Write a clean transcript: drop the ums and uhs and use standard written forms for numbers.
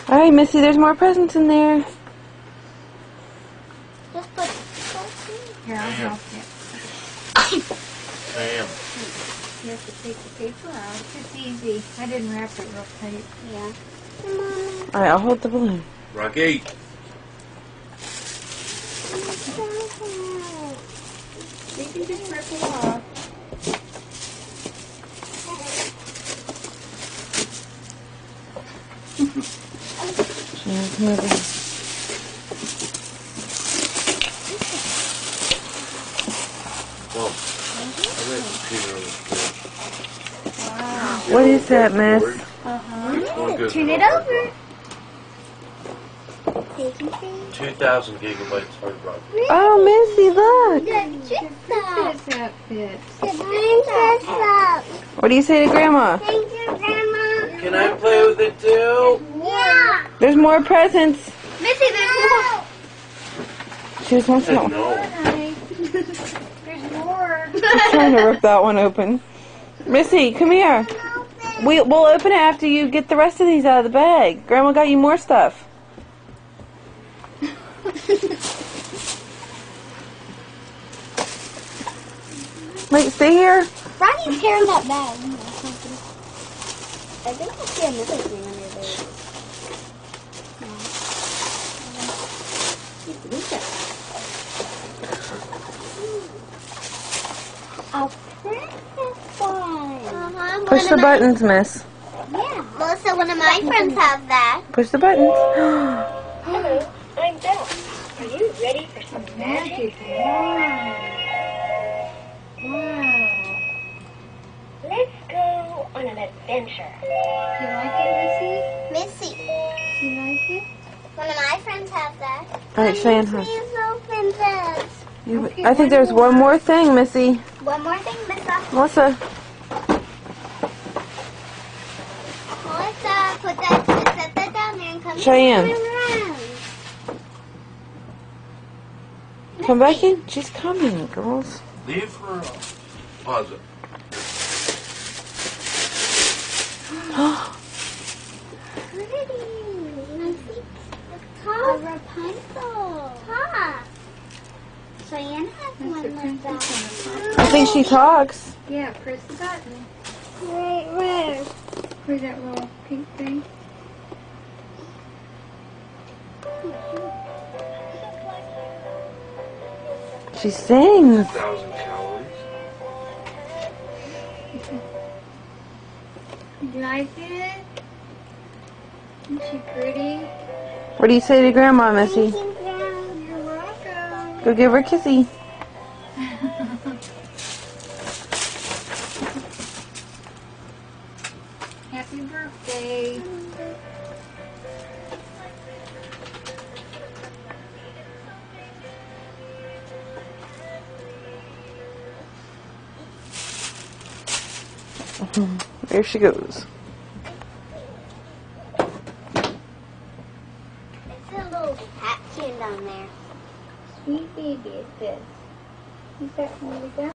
Alright, Missy, there's more presents in there. Just put Here, I'll help you. Sam. You have to take the paper out. It's easy. I didn't wrap it real tight. Yeah. Alright, I'll hold the balloon. Rocky. You can just rip it off. Cheyenne, come over here. Well, I read Peter on the floor. Wow. What is that, miss? Turn it over. 2,000 gigabytes hard drive. Oh, Missy, look. Princess outfit. What do you say to Grandma? Thank you, Grandma. Can I play with it too? Yeah. There's more presents. Missy, there's more. She just wants that one. No. Hi. There's more. She's trying to rip that one open. Missy, come here. We'll open it after you get the rest of these out of the bag. Grandma got you more stuff. Wait, stay here. Ronnie's carrying that bag. I think I see another thing under there. A princess one. Push the buttons, miss. Yeah. Melissa, one of my friends have that. Push the buttons. Hello, I'm Belle. Are you ready for some magic? Wow. Let's go on an adventure. You like it, Missy, Missy? You like it? one of my friends have that. Alright, Cheyenne, huh? Please open this. I think there's one more thing, Missy. One more thing, Melissa. Melissa. Melissa, set that down there and come Cheyenne. around. Come back in. She's coming, girls. Leave her alone. Pause it. Pretty. Missy, top. A Rapunzel. Top. Cheyenne has one like that. I think she talks. Yeah, press the button. Where? Where's that little pink thing? She sings. 1,000 calories. You like it? Isn't she pretty? What do you say to Grandma, Missy? You're welcome. Go give her a kissy. Happy birthday. There she goes. It's a little hat can down there. Sweet baby is this. Is that really good?